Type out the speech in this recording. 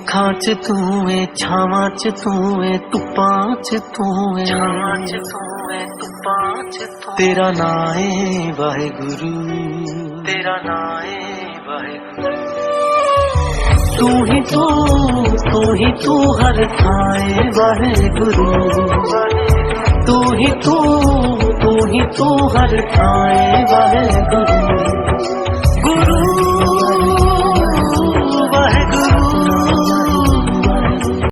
सुखां च तू है, छावां च तू है, धुप्पां च तू है, तेरा नाम है वाहेगुरु, तेरा नाम है वाहेगुरु। तू ही तू हर थाए वाहेगुरु, तू ही तू हर थाए वाहेगुरु।